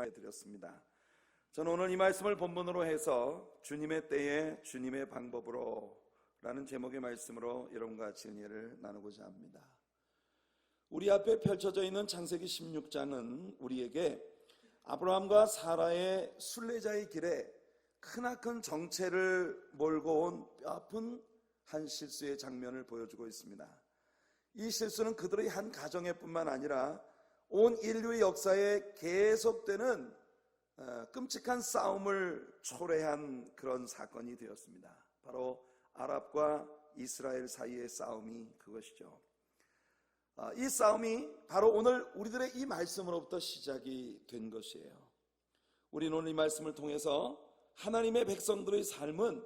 드렸습니다. 저는 오늘 이 말씀을 본문으로 해서 주님의 때에 주님의 방법으로 라는 제목의 말씀으로 여러분과 같이 은혜를 나누고자 합니다. 우리 앞에 펼쳐져 있는 창세기 16장은 우리에게 아브라함과 사라의 순례자의 길에 크나큰 정체를 몰고 온 뼈아픈 한 실수의 장면을 보여주고 있습니다. 이 실수는 그들의 한 가정에 뿐만 아니라 온 인류의 역사에 계속되는 끔찍한 싸움을 초래한 그런 사건이 되었습니다. 바로 아랍과 이스라엘 사이의 싸움이 그것이죠. 이 싸움이 바로 오늘 우리들의 이 말씀으로부터 시작이 된 것이에요. 우리는 오늘 이 말씀을 통해서 하나님의 백성들의 삶은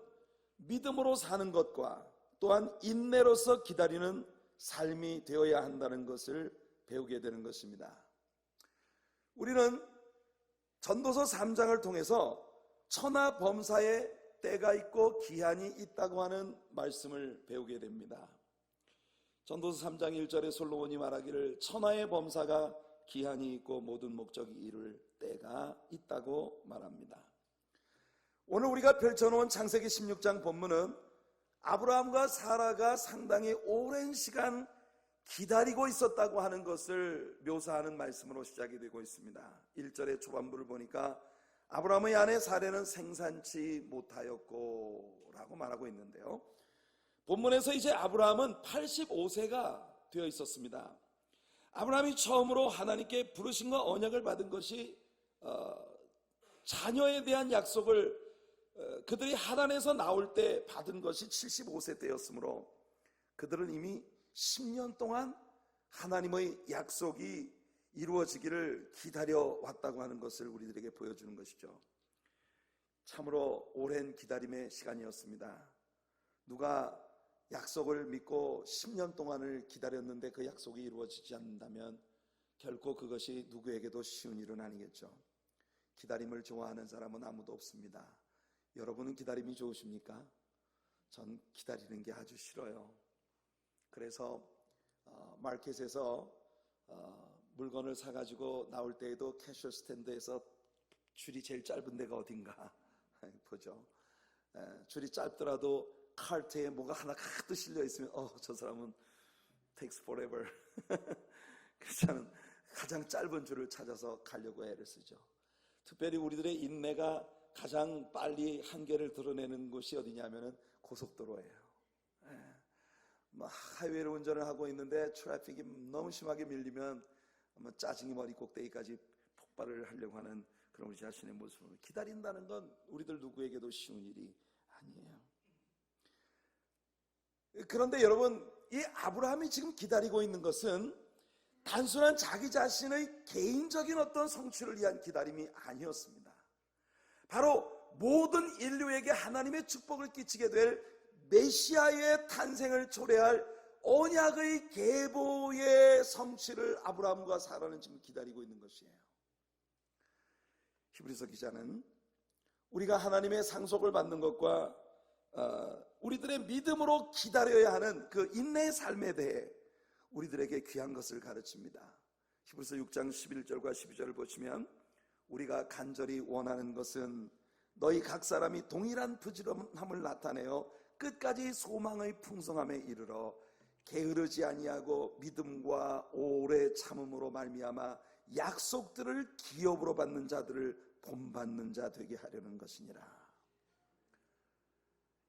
믿음으로 사는 것과 또한 인내로서 기다리는 삶이 되어야 한다는 것을 배우게 되는 것입니다. 우리는 전도서 3장을 통해서 천하범사에 때가 있고 기한이 있다고 하는 말씀을 배우게 됩니다. 전도서 3장 1절에 솔로몬이 말하기를 천하의 범사가 기한이 있고 모든 목적이 이룰 때가 있다고 말합니다. 오늘 우리가 펼쳐놓은 창세기 16장 본문은 아브라함과 사라가 상당히 오랜 시간 기다리고 있었다고 하는 것을 묘사하는 말씀으로 시작이 되고 있습니다. 1절의 초반부를 보니까 아브라함의 아내 사라는 생산치 못하였고 라고 말하고 있는데요, 본문에서 이제 아브라함은 85세가 되어 있었습니다. 아브라함이 처음으로 하나님께 부르심과 언약을 받은 것이 자녀에 대한 약속을 그들이 하란에서 나올 때 받은 것이 75세 때였으므로 그들은 이미 10년 동안 하나님의 약속이 이루어지기를 기다려왔다고 하는 것을 우리들에게 보여주는 것이죠. 참으로 오랜 기다림의 시간이었습니다. 누가 약속을 믿고 10년 동안을 기다렸는데 그 약속이 이루어지지 않는다면 결코 그것이 누구에게도 쉬운 일은 아니겠죠. 기다림을 좋아하는 사람은 아무도 없습니다. 여러분은 기다림이 좋으십니까? 전 기다리는 게 아주 싫어요. 그래서 마켓에서 물건을 사가지고 나올 때에도 캐셔 스탠드에서 줄이 제일 짧은 데가 어딘가 보죠. 줄이 짧더라도 카트에 뭐가 하나 가득 실려 있으면 저 사람은 takes forever. 그래서 저는 가장 짧은 줄을 찾아서 가려고 애를 쓰죠. 특별히 우리들의 인내가 가장 빨리 한계를 드러내는 곳이 어디냐면은 고속도로예요. 하이웨이를 운전을 하고 있는데 트래픽이 너무 심하게 밀리면 짜증이 머리 꼭대기까지 폭발을 하려고 하는 그런 우리 자신의 모습을 기다린다는 건 우리들 누구에게도 쉬운 일이 아니에요. 그런데 여러분, 이 아브라함이 지금 기다리고 있는 것은 단순한 자기 자신의 개인적인 어떤 성취를 위한 기다림이 아니었습니다. 바로 모든 인류에게 하나님의 축복을 끼치게 될 메시아의 탄생을 초래할 언약의 계보의 성취를 아브라함과 사라는 지금 기다리고 있는 것이에요. 히브리서 기자는 우리가 하나님의 상속을 받는 것과 우리들의 믿음으로 기다려야 하는 그 인내의 삶에 대해 우리들에게 귀한 것을 가르칩니다. 히브리서 6장 11절과 12절을 보시면 우리가 간절히 원하는 것은 너희 각 사람이 동일한 부지런함을 나타내어 끝까지 소망의 풍성함에 이르러 게으르지 아니하고 믿음과 오래 참음으로 말미암아 약속들을 기업으로 받는 자들을 본받는 자 되게 하려는 것이니라.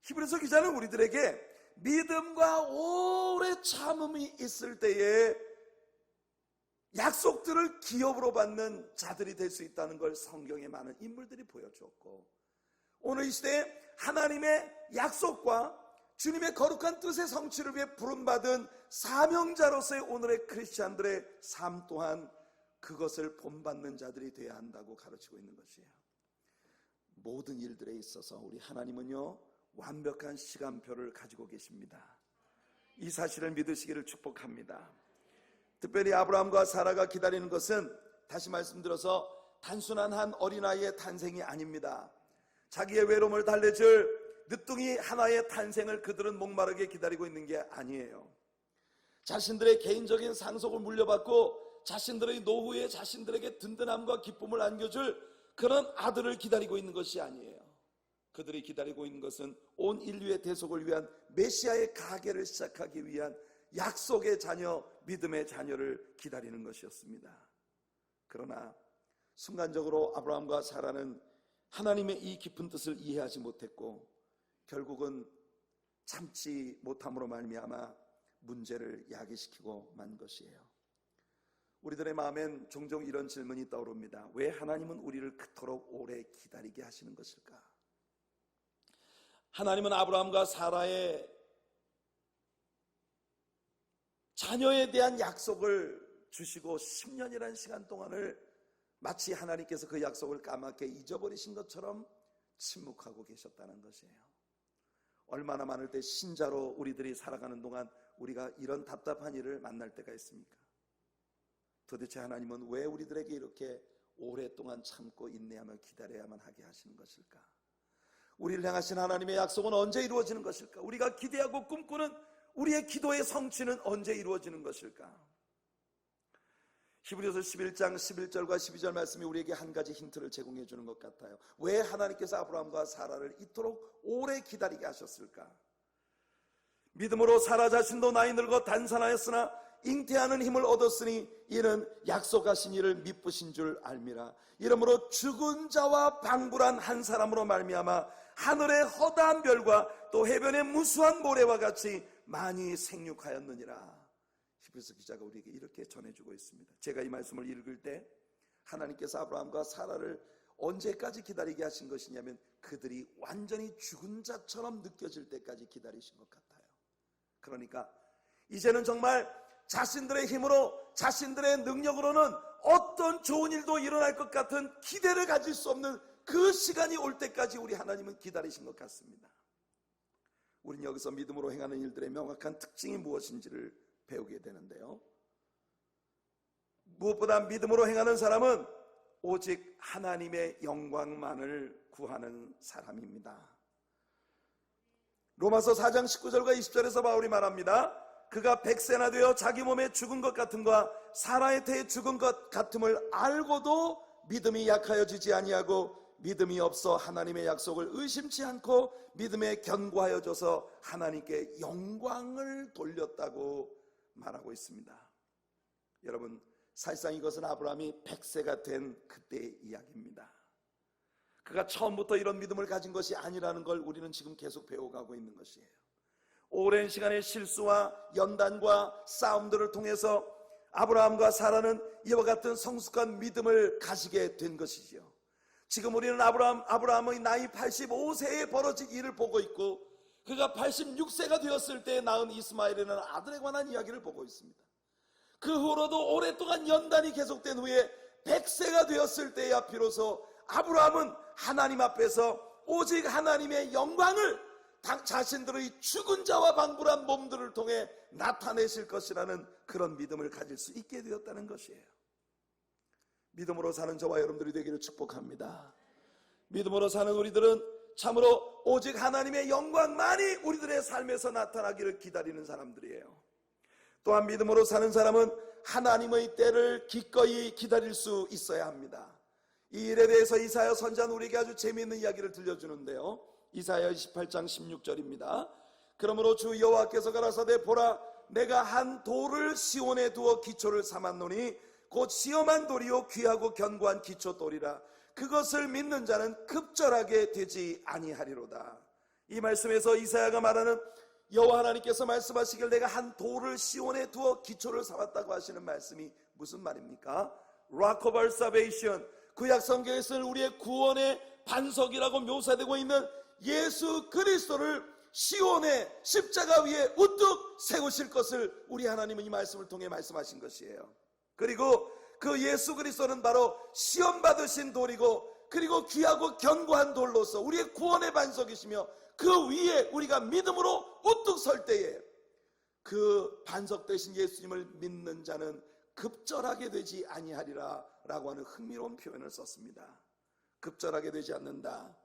히브리서 기자는 우리들에게 믿음과 오래 참음이 있을 때에 약속들을 기업으로 받는 자들이 될 수 있다는 걸 성경에 많은 인물들이 보여주었고, 오늘 이 시대에 하나님의 약속과 주님의 거룩한 뜻의 성취를 위해 부름받은 사명자로서의 오늘의 크리스찬들의 삶 또한 그것을 본받는 자들이 되어야 한다고 가르치고 있는 것이에요. 모든 일들에 있어서 우리 하나님은요, 완벽한 시간표를 가지고 계십니다. 이 사실을 믿으시기를 축복합니다. 특별히 아브라함과 사라가 기다리는 것은 다시 말씀드려서 단순한 한 어린아이의 탄생이 아닙니다. 자기의 외로움을 달래줄 늦둥이 하나의 탄생을 그들은 목마르게 기다리고 있는 게 아니에요. 자신들의 개인적인 상속을 물려받고 자신들의 노후에 자신들에게 든든함과 기쁨을 안겨줄 그런 아들을 기다리고 있는 것이 아니에요. 그들이 기다리고 있는 것은 온 인류의 대속을 위한 메시아의 가계를 시작하기 위한 약속의 자녀, 믿음의 자녀를 기다리는 것이었습니다. 그러나 순간적으로 아브라함과 사라는 하나님의 이 깊은 뜻을 이해하지 못했고 결국은 참지 못함으로 말미암아 문제를 야기시키고 만 것이에요. 우리들의 마음엔 종종 이런 질문이 떠오릅니다. 왜 하나님은 우리를 그토록 오래 기다리게 하시는 것일까? 하나님은 아브라함과 사라의 자녀에 대한 약속을 주시고 10년이라는 시간 동안을 마치 하나님께서 그 약속을 까맣게 잊어버리신 것처럼 침묵하고 계셨다는 것이에요. 얼마나 많을 때 신자로 우리들이 살아가는 동안 우리가 이런 답답한 일을 만날 때가 있습니까? 도대체 하나님은 왜 우리들에게 이렇게 오랫동안 참고 인내하며 기다려야만 하게 하시는 것일까? 우리를 향하신 하나님의 약속은 언제 이루어지는 것일까? 우리가 기대하고 꿈꾸는 우리의 기도의 성취는 언제 이루어지는 것일까? 히브리서 11장 11절과 12절 말씀이 우리에게 한 가지 힌트를 제공해 주는 것 같아요. 왜 하나님께서 아브라함과 사라를 이토록 오래 기다리게 하셨을까? 믿음으로 사라 자신도 나이 늙어 단산하였으나 잉태하는 힘을 얻었으니 이는 약속하신 이를 미쁘신 줄 알미라. 이러므로 죽은 자와 방불한 한 사람으로 말미암아 하늘의 허다한 별과 또 해변의 무수한 모래와 같이 많이 생육하였느니라. 히브리서 기자가 우리에게 이렇게 전해주고 있습니다. 제가 이 말씀을 읽을 때 하나님께서 아브라함과 사라를 언제까지 기다리게 하신 것이냐면 그들이 완전히 죽은 자처럼 느껴질 때까지 기다리신 것 같아요. 그러니까 이제는 정말 자신들의 힘으로 자신들의 능력으로는 어떤 좋은 일도 일어날 것 같은 기대를 가질 수 없는 그 시간이 올 때까지 우리 하나님은 기다리신 것 같습니다. 우리는 여기서 믿음으로 행하는 일들의 명확한 특징이 무엇인지를 배우게 되는데요, 무엇보다 믿음으로 행하는 사람은 오직 하나님의 영광만을 구하는 사람입니다. 로마서 4장 19절과 20절에서 바울이 말합니다. 그가 100세나 되어 자기 몸에 죽은 것 같음과 사라의 태에 죽은 것 같음을 알고도 믿음이 약하여지지 아니하고 믿음이 없어 하나님의 약속을 의심치 않고 믿음에 견고하여져서 하나님께 영광을 돌렸다고 말하고 있습니다. 여러분, 사실상 이것은 아브라함이 100세가 된 그때의 이야기입니다. 그가 처음부터 이런 믿음을 가진 것이 아니라는 걸 우리는 지금 계속 배워가고 있는 것이에요. 오랜 시간의 실수와 연단과 싸움들을 통해서 아브라함과 사라는 이와 같은 성숙한 믿음을 가지게 된 것이지요. 지금 우리는 아브라함의 나이 85세에 벌어진 일을 보고 있고 그가 86세가 되었을 때 낳은 이스마엘이라는 아들에 관한 이야기를 보고 있습니다. 그 후로도 오랫동안 연단이 계속된 후에 100세가 되었을 때야 비로소 아브라함은 하나님 앞에서 오직 하나님의 영광을 자신들의 죽은 자와 방불한 몸들을 통해 나타내실 것이라는 그런 믿음을 가질 수 있게 되었다는 것이에요. 믿음으로 사는 저와 여러분들이 되기를 축복합니다. 믿음으로 사는 우리들은 참으로 오직 하나님의 영광만이 우리들의 삶에서 나타나기를 기다리는 사람들이에요. 또한 믿음으로 사는 사람은 하나님의 때를 기꺼이 기다릴 수 있어야 합니다. 이 일에 대해서 이사야 선지자는 우리에게 아주 재미있는 이야기를 들려주는데요, 이사야 28장 16절입니다. 그러므로 주 여호와께서 가라사대 보라, 내가 한 돌을 시온에 두어 기초를 삼았노니 곧 시험한 돌이요 귀하고 견고한 기초돌이라. 그것을 믿는 자는 급절하게 되지 아니하리로다. 이 말씀에서 이사야가 말하는 여호와 하나님께서 말씀하시길 내가 한 돌을 시온에 두어 기초를 삼았다고 하시는 말씀이 무슨 말입니까? Rock of our salvation, 구약 성경에서는 우리의 구원의 반석이라고 묘사되고 있는 예수 그리스도를 시온의 십자가 위에 우뚝 세우실 것을 우리 하나님은 이 말씀을 통해 말씀하신 것이에요. 그리고 그 예수 그리스도는 바로 시험 받으신 돌이고 그리고 귀하고 견고한 돌로서 우리의 구원의 반석이시며 그 위에 우리가 믿음으로 우뚝 설 때에 그 반석 되신 예수님을 믿는 자는 급절하게 되지 아니하리라 라고 하는 흥미로운 표현을 썼습니다. 급절하게 되지 않는다.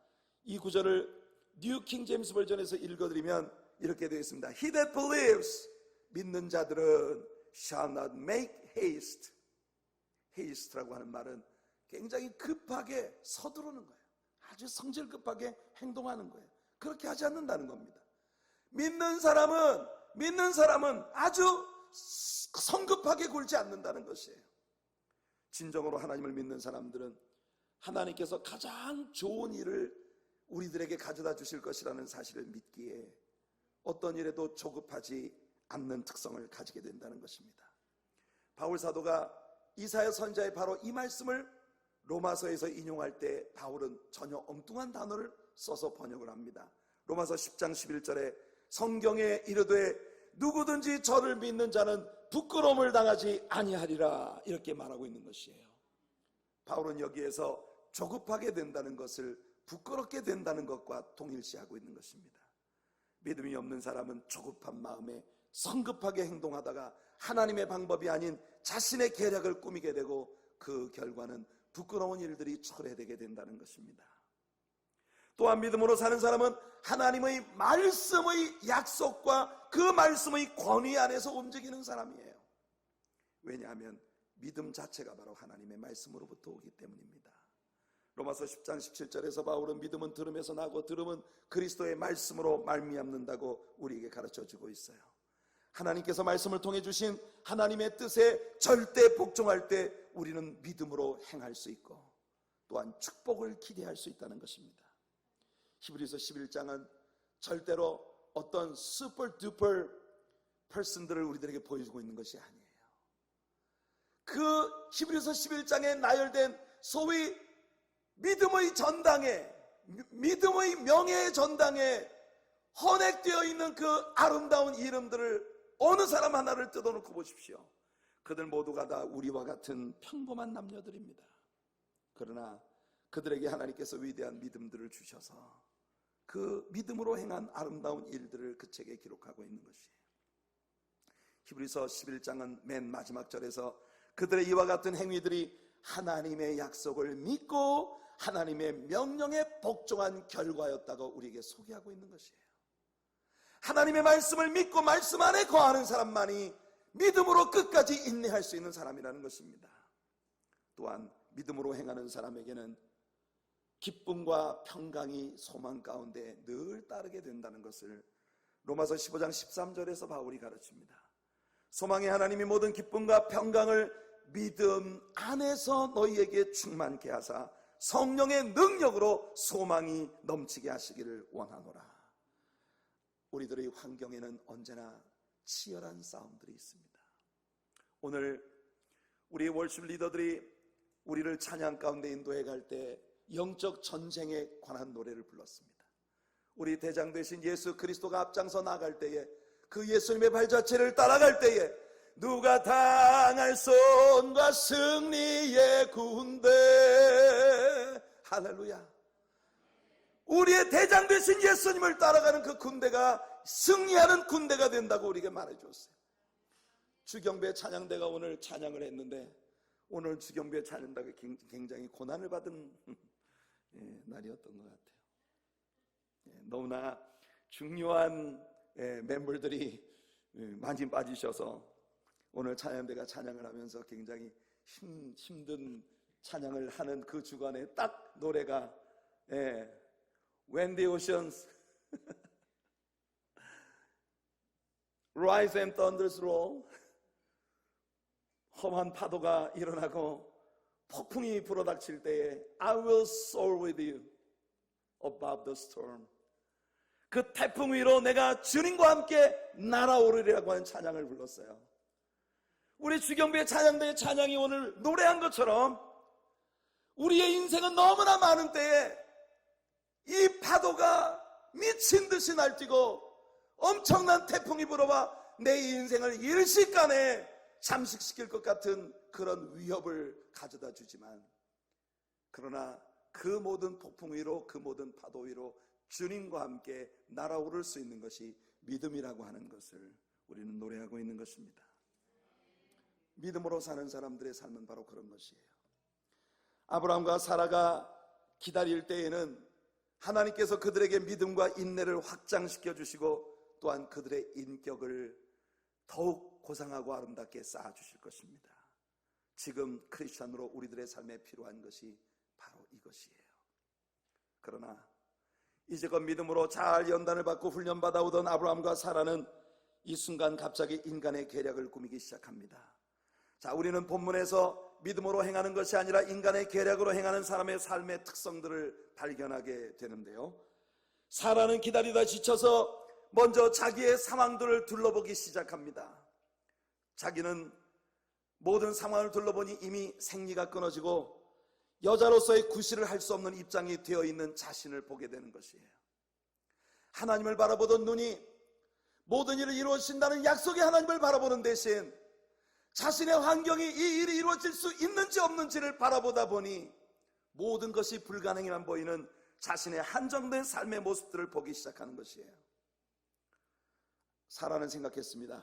이 구절을 뉴 킹 제임스 버전에서 읽어드리면 이렇게 되어 있습니다. He that believes, 믿는 자들은 shall not make haste. 헤이스트라고 하는 말은 굉장히 급하게 서두르는 거예요. 아주 성질 급하게 행동하는 거예요. 그렇게 하지 않는다는 겁니다. 믿는 사람은 아주 성급하게 굴지 않는다는 것이에요. 진정으로 하나님을 믿는 사람들은 하나님께서 가장 좋은 일을 우리들에게 가져다 주실 것이라는 사실을 믿기에 어떤 일에도 조급하지 않는 특성을 가지게 된다는 것입니다. 바울 사도가 이사야 선지자의 바로 이 말씀을 로마서에서 인용할 때 바울은 전혀 엉뚱한 단어를 써서 번역을 합니다. 로마서 10장 11절에 성경에 이르되 누구든지 저를 믿는 자는 부끄러움을 당하지 아니하리라, 이렇게 말하고 있는 것이에요. 바울은 여기에서 조급하게 된다는 것을 부끄럽게 된다는 것과 동일시하고 있는 것입니다. 믿음이 없는 사람은 조급한 마음에 성급하게 행동하다가 하나님의 방법이 아닌 자신의 계략을 꾸미게 되고 그 결과는 부끄러운 일들이 초래되게 된다는 것입니다. 또한 믿음으로 사는 사람은 하나님의 말씀의 약속과 그 말씀의 권위 안에서 움직이는 사람이에요. 왜냐하면 믿음 자체가 바로 하나님의 말씀으로부터 오기 때문입니다. 로마서 10장 17절에서 바울은 믿음은 들음에서 나고 들음은 그리스도의 말씀으로 말미암는다고 우리에게 가르쳐주고 있어요. 하나님께서 말씀을 통해 주신 하나님의 뜻에 절대 복종할 때 우리는 믿음으로 행할 수 있고 또한 축복을 기대할 수 있다는 것입니다. 히브리서 11장은 절대로 어떤 슈퍼 두퍼 퍼슨들을 우리들에게 보여주고 있는 것이 아니에요. 그 히브리서 11장에 나열된 소위 믿음의 전당에, 믿음의 명예의 전당에 헌액되어 있는 그 아름다운 이름들을 어느 사람 하나를 뜯어놓고 보십시오. 그들 모두가 다 우리와 같은 평범한 남녀들입니다. 그러나 그들에게 하나님께서 위대한 믿음들을 주셔서 그 믿음으로 행한 아름다운 일들을 그 책에 기록하고 있는 것이에요. 히브리서 11장은 맨 마지막 절에서 그들의 이와 같은 행위들이 하나님의 약속을 믿고 하나님의 명령에 복종한 결과였다고 우리에게 소개하고 있는 것이에요. 하나님의 말씀을 믿고 말씀 안에 거하는 사람만이 믿음으로 끝까지 인내할 수 있는 사람이라는 것입니다. 또한 믿음으로 행하는 사람에게는 기쁨과 평강이 소망 가운데 늘 따르게 된다는 것을 로마서 15장 13절에서 바울이 가르칩니다. 소망의 하나님이 모든 기쁨과 평강을 믿음 안에서 너희에게 충만케 하사 성령의 능력으로 소망이 넘치게 하시기를 원하노라. 우리들의 환경에는 언제나 치열한 싸움들이 있습니다. 오늘 우리 월십 리더들이 우리를 찬양 가운데 인도해 갈 때 영적 전쟁에 관한 노래를 불렀습니다. 우리 대장 되신 예수 그리스도가 앞장서 나갈 때에 그 예수님의 발자취를 따라갈 때에 누가 당할 손과 승리의 군대, 할렐루야. 우리의 대장 되신 예수님을 따라가는 그 군대가 승리하는 군대가 된다고 우리에게 말해줬어요. 주경배 찬양대가 오늘 찬양을 했는데 오늘 주경배 찬양대가 굉장히 고난을 받은 날이었던 것 같아요. 너무나 중요한 멤버들이 많이 빠지셔서 오늘 찬양대가 찬양을 하면서 굉장히 힘든 찬양을 하는 그 주간에 딱 노래가 When the oceans rise and thunders roll, 험한 파도가 일어나고 폭풍이 불어닥칠 때에 I will soar with you above the storm. 그 태풍 위로 내가 주님과 함께 날아오르리라고 하는 찬양을 불렀어요. 우리 주경배의 찬양대의 찬양이 오늘 노래한 것처럼 우리의 인생은 너무나 많은 때에 이 파도가 미친 듯이 날뛰고 엄청난 태풍이 불어와 내 인생을 일시간에 잠식시킬 것 같은 그런 위협을 가져다 주지만, 그러나 그 모든 폭풍 위로, 그 모든 파도 위로 주님과 함께 날아오를 수 있는 것이 믿음이라고 하는 것을 우리는 노래하고 있는 것입니다. 믿음으로 사는 사람들의 삶은 바로 그런 것이에요. 아브라함과 사라가 기다릴 때에는 하나님께서 그들에게 믿음과 인내를 확장시켜 주시고 또한 그들의 인격을 더욱 고상하고 아름답게 쌓아주실 것입니다. 지금 크리스천으로 우리들의 삶에 필요한 것이 바로 이것이에요. 그러나 이제껏 믿음으로 잘 연단을 받고 훈련받아 오던 아브라함과 사라는 이 순간 갑자기 인간의 계략을 꾸미기 시작합니다. 자, 우리는 본문에서 믿음으로 행하는 것이 아니라 인간의 계략으로 행하는 사람의 삶의 특성들을 발견하게 되는데요, 사라는 기다리다 지쳐서 먼저 자기의 상황들을 둘러보기 시작합니다. 자기는 모든 상황을 둘러보니 이미 생리가 끊어지고 여자로서의 구실을 할 수 없는 입장이 되어 있는 자신을 보게 되는 것이에요. 하나님을 바라보던 눈이 모든 일을 이루어진다는 약속의 하나님을 바라보는 대신 자신의 환경이 이 일이 이루어질 수 있는지 없는지를 바라보다 보니 모든 것이 불가능해만 보이는 자신의 한정된 삶의 모습들을 보기 시작하는 것이에요. 사라는 생각했습니다.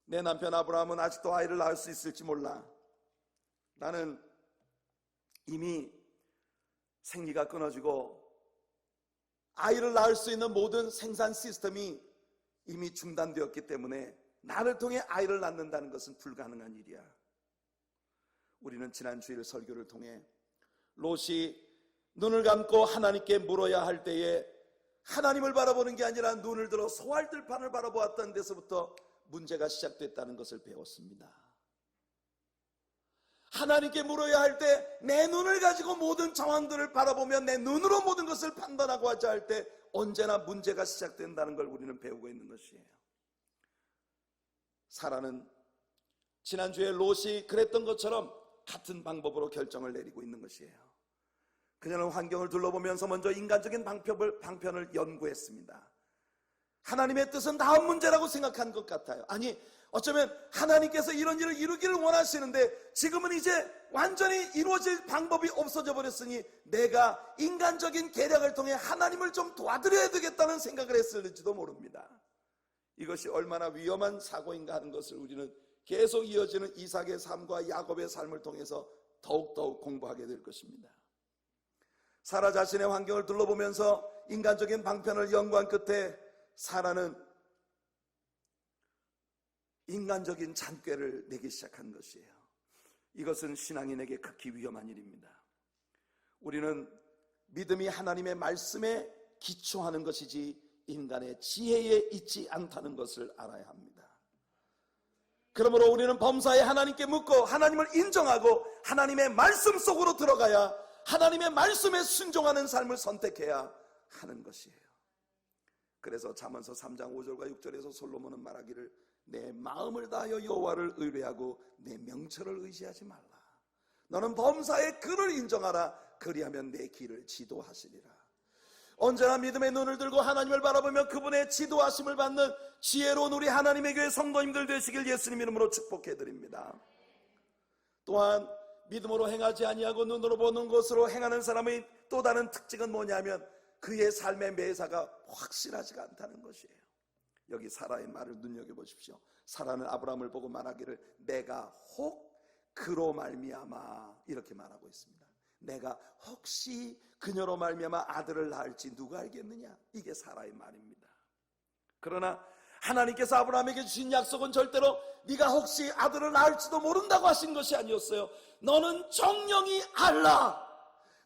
내 남편 아브라함은 아직도 아이를 낳을 수 있을지 몰라. 나는 이미 생리가 끊어지고 아이를 낳을 수 있는 모든 생산 시스템이 이미 중단되었기 때문에 나를 통해 아이를 낳는다는 것은 불가능한 일이야. 우리는 지난 주일 설교를 통해 롯이 눈을 감고 하나님께 물어야 할 때에 하나님을 바라보는 게 아니라 눈을 들어 소알들판을 바라보았던 데서부터 문제가 시작됐다는 것을 배웠습니다. 하나님께 물어야 할 때 내 눈을 가지고 모든 상황들을 바라보며 내 눈으로 모든 것을 판단하고 하자 할 때 언제나 문제가 시작된다는 걸 우리는 배우고 있는 것이에요. 사라는 지난주에 롯이 그랬던 것처럼 같은 방법으로 결정을 내리고 있는 것이에요. 그녀는 환경을 둘러보면서 먼저 인간적인 방편을 연구했습니다. 하나님의 뜻은 다음 문제라고 생각한 것 같아요. 아니, 어쩌면 하나님께서 이런 일을 이루기를 원하시는데 지금은 이제 완전히 이루어질 방법이 없어져 버렸으니 내가 인간적인 계략을 통해 하나님을 좀 도와드려야 되겠다는 생각을 했을지도 모릅니다. 이것이 얼마나 위험한 사고인가 하는 것을 우리는 계속 이어지는 이삭의 삶과 야곱의 삶을 통해서 더욱더욱 공부하게 될 것입니다. 사라 자신의 환경을 둘러보면서 인간적인 방편을 연구한 끝에 사라는 인간적인 잔꾀를 내기 시작한 것이에요. 이것은 신앙인에게 극히 위험한 일입니다. 우리는 믿음이 하나님의 말씀에 기초하는 것이지 인간의 지혜에 있지 않다는 것을 알아야 합니다. 그러므로 우리는 범사에 하나님께 묻고 하나님을 인정하고 하나님의 말씀 속으로 들어가야 하나님의 말씀에 순종하는 삶을 선택해야 하는 것이에요. 그래서 잠언서 3장 5절과 6절에서 솔로몬은 말하기를 내 마음을 다하여 여호와를 의뢰하고 내 명철을 의지하지 말라. 너는 범사의 그를 인정하라. 그리하면 내 길을 지도하시리라. 언제나 믿음의 눈을 들고 하나님을 바라보며 그분의 지도하심을 받는 지혜로운 우리 하나님의 교회 성도님들 되시길 예수님 이름으로 축복해드립니다. 또한 믿음으로 행하지 아니하고 눈으로 보는 것으로 행하는 사람의 또 다른 특징은 뭐냐면 그의 삶의 매사가 확실하지가 않다는 것이에요. 여기 사라의 말을 눈여겨보십시오. 사라는 아브라함을 보고 말하기를 내가 혹 그로 말미암아 이렇게 말하고 있습니다. 내가 혹시 그녀로 말미암아 아들을 낳을지 누가 알겠느냐? 이게 사라의 말입니다. 그러나 하나님께서 아브라함에게 주신 약속은 절대로 네가 혹시 아들을 낳을지도 모른다고 하신 것이 아니었어요. 너는 정령이 알라.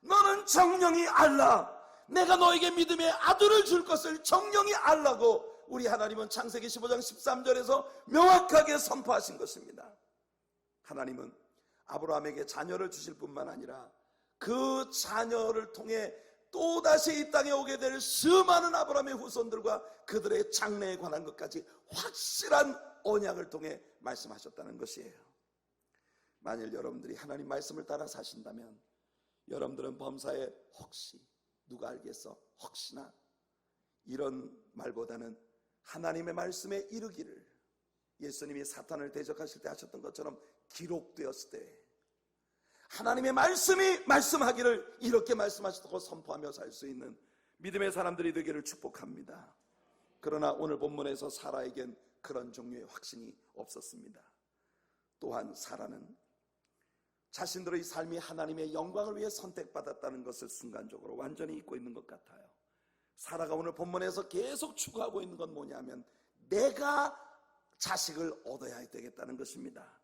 너는 정령이 알라. 내가 너에게 믿음의 아들을 줄 것을 정령이 알라고 우리 하나님은 창세기 15장 13절에서 명확하게 선포하신 것입니다. 하나님은 아브라함에게 자녀를 주실 뿐만 아니라 그 자녀를 통해 또다시 이 땅에 오게 될 수많은 아브라함의 후손들과 그들의 장래에 관한 것까지 확실한 언약을 통해 말씀하셨다는 것이에요. 만일 여러분들이 하나님 말씀을 따라 사신다면 여러분들은 범사에 혹시 누가 알겠어? 혹시나 이런 말보다는 하나님의 말씀에 이르기를 예수님이 사탄을 대적하실 때 하셨던 것처럼 기록되었을 때 하나님의 말씀이 말씀하기를 이렇게 말씀하셨다고 선포하며 살 수 있는 믿음의 사람들이 되기를 축복합니다. 그러나 오늘 본문에서 사라에겐 그런 종류의 확신이 없었습니다. 또한 사라는 자신들의 삶이 하나님의 영광을 위해 선택받았다는 것을 순간적으로 완전히 잊고 있는 것 같아요. 사라가 오늘 본문에서 계속 추구하고 있는 건 뭐냐면 내가 자식을 얻어야 되겠다는 것입니다.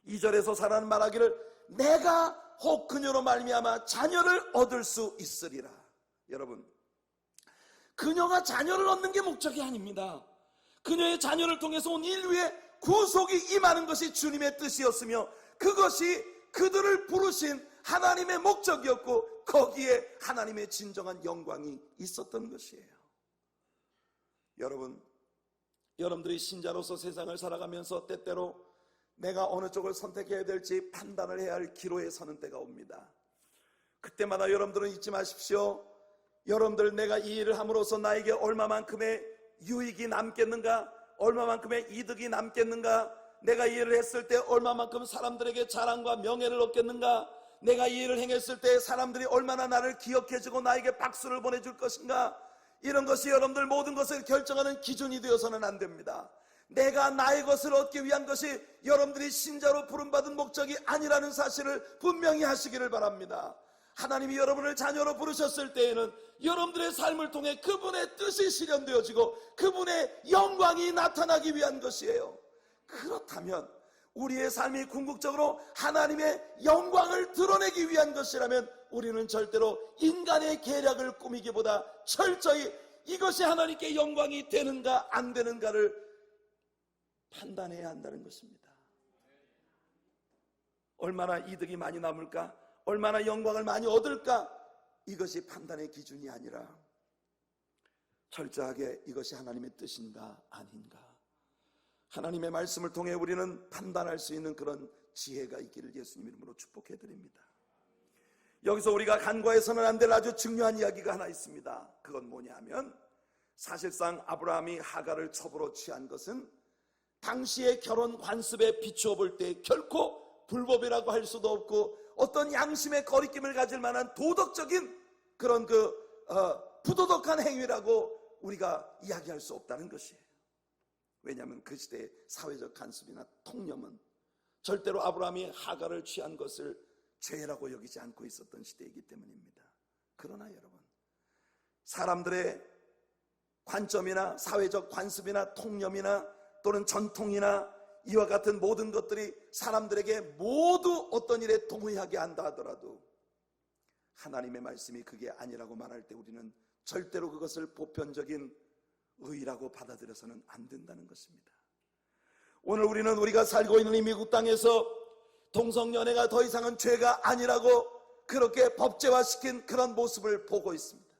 2절에서 사라는 말하기를 내가 혹 그녀로 말미암아 자녀를 얻을 수 있으리라. 여러분, 그녀가 자녀를 얻는 게 목적이 아닙니다. 그녀의 자녀를 통해서 온 인류의 구속이 임하는 것이 주님의 뜻이었으며 그것이 그들을 부르신 하나님의 목적이었고 거기에 하나님의 진정한 영광이 있었던 것이에요. 여러분들이 신자로서 세상을 살아가면서 때때로 내가 어느 쪽을 선택해야 될지 판단을 해야 할 기로에 서는 때가 옵니다. 그때마다 여러분들은 잊지 마십시오. 여러분들, 내가 이 일을 함으로써 나에게 얼마만큼의 유익이 남겠는가, 얼마만큼의 이득이 남겠는가, 내가 이 일을 했을 때 얼마만큼 사람들에게 자랑과 명예를 얻겠는가, 내가 이 일을 행했을 때 사람들이 얼마나 나를 기억해주고 나에게 박수를 보내줄 것인가, 이런 것이 여러분들 모든 것을 결정하는 기준이 되어서는 안 됩니다. 내가 나의 것을 얻기 위한 것이 여러분들이 신자로 부름받은 목적이 아니라는 사실을 분명히 하시기를 바랍니다. 하나님이 여러분을 자녀로 부르셨을 때에는 여러분들의 삶을 통해 그분의 뜻이 실현되어지고 그분의 영광이 나타나기 위한 것이에요. 그렇다면 우리의 삶이 궁극적으로 하나님의 영광을 드러내기 위한 것이라면 우리는 절대로 인간의 계략을 꾸미기보다 철저히 이것이 하나님께 영광이 되는가 안 되는가를 판단해야 한다는 것입니다. 얼마나 이득이 많이 남을까, 얼마나 영광을 많이 얻을까, 이것이 판단의 기준이 아니라 철저하게 이것이 하나님의 뜻인가 아닌가, 하나님의 말씀을 통해 우리는 판단할 수 있는 그런 지혜가 있기를 예수님 이름으로 축복해 드립니다. 여기서 우리가 간과해서는 안 될 아주 중요한 이야기가 하나 있습니다. 그건 뭐냐면 사실상 아브라함이 하갈을 첩으로 취한 것은 당시의 결혼 관습에 비추어 볼 때 결코 불법이라고 할 수도 없고 어떤 양심의 거리낌을 가질 만한 도덕적인 그런 부도덕한 행위라고 우리가 이야기할 수 없다는 것이에요. 왜냐하면 그 시대의 사회적 간섭이나 통념은 절대로 아브라함이 하갈을 취한 것을 죄라고 여기지 않고 있었던 시대이기 때문입니다. 그러나 여러분, 사람들의 관점이나 사회적 관습이나 통념이나 또는 전통이나 이와 같은 모든 것들이 사람들에게 모두 어떤 일에 동의하게 한다 하더라도 하나님의 말씀이 그게 아니라고 말할 때 우리는 절대로 그것을 보편적인 의라고 받아들여서는 안 된다는 것입니다. 오늘 우리는 우리가 살고 있는 이 미국 땅에서 동성연애가 더 이상은 죄가 아니라고 그렇게 법제화시킨 그런 모습을 보고 있습니다.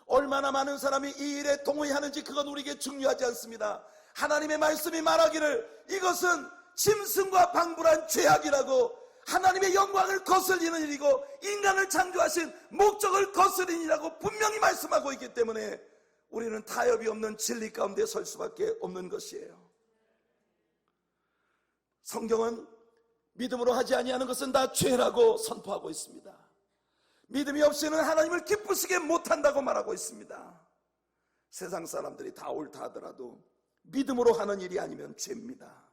얼마나 많은 사람이 이 일에 동의하는지 그건 우리에게 중요하지 않습니다. 하나님의 말씀이 말하기를 이것은 짐승과 방불한 죄악이라고, 하나님의 영광을 거스리는 일이고 인간을 창조하신 목적을 거스리는 일이라고 분명히 말씀하고 있기 때문에 우리는 타협이 없는 진리 가운데 설 수밖에 없는 것이에요. 성경은 믿음으로 하지 아니하는 것은 다 죄라고 선포하고 있습니다. 믿음이 없이는 하나님을 기쁘시게 못한다고 말하고 있습니다. 세상 사람들이 다 옳다 하더라도 믿음으로 하는 일이 아니면 죄입니다.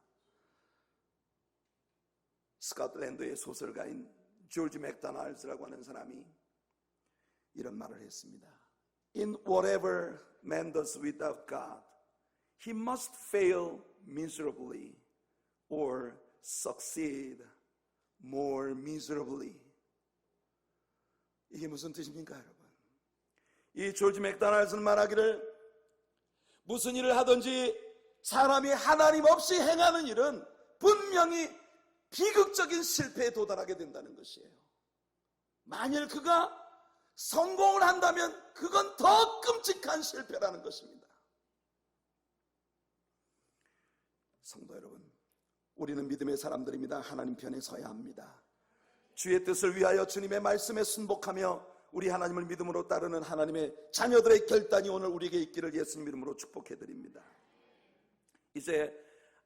스코틀랜드의 소설가인 조지 맥도날드라고 하는 사람이 이런 말을 했습니다. In whatever man does without God, he must fail miserably or succeed more miserably. 이게 무슨 뜻입니까, 여러분? 이 조지 맥도날드는 말하기를 무슨 일을 하든지 사람이 하나님 없이 행하는 일은 분명히 비극적인 실패에 도달하게 된다는 것이에요. 만일 그가 성공을 한다면 그건 더 끔찍한 실패라는 것입니다. 성도 여러분, 우리는 믿음의 사람들입니다. 하나님 편에 서야 합니다. 주의 뜻을 위하여 주님의 말씀에 순복하며 우리 하나님을 믿음으로 따르는 하나님의 자녀들의 결단이 오늘 우리에게 있기를 예수님 이름으로 축복해 드립니다. 이제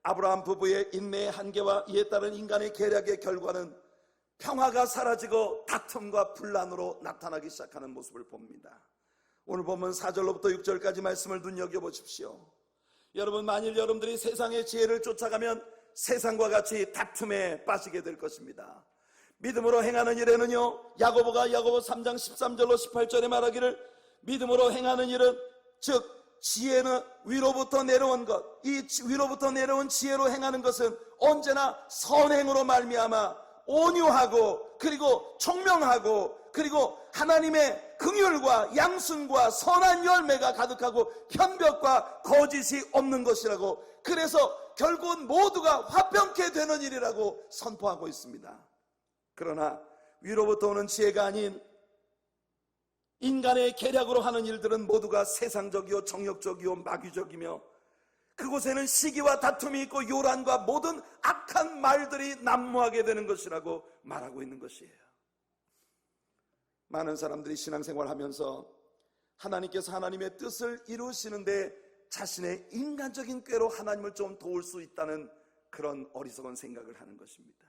아브라함 부부의 인내의 한계와 이에 따른 인간의 계략의 결과는 평화가 사라지고 다툼과 분란으로 나타나기 시작하는 모습을 봅니다. 오늘 보면 4절로부터 6절까지 말씀을 눈여겨보십시오. 여러분, 만일 여러분들이 세상의 지혜를 쫓아가면 세상과 같이 다툼에 빠지게 될 것입니다. 믿음으로 행하는 일에는요, 야고보 3장 13절로 18절에 말하기를 믿음으로 행하는 일은 즉 지혜는 위로부터 내려온 것, 이 위로부터 내려온 지혜로 행하는 것은 언제나 선행으로 말미암아 온유하고 그리고 총명하고 그리고 하나님의 긍휼과 양순과 선한 열매가 가득하고 편벽과 거짓이 없는 것이라고, 그래서 결국은 모두가 화평케 되는 일이라고 선포하고 있습니다. 그러나 위로부터 오는 지혜가 아닌 인간의 계략으로 하는 일들은 모두가 세상적이요 정욕적이요 마귀적이며 그곳에는 시기와 다툼이 있고 요란과 모든 악한 말들이 난무하게 되는 것이라고 말하고 있는 것이에요. 많은 사람들이 신앙생활하면서 하나님께서 하나님의 뜻을 이루시는데 자신의 인간적인 꾀로 하나님을 좀 도울 수 있다는 그런 어리석은 생각을 하는 것입니다.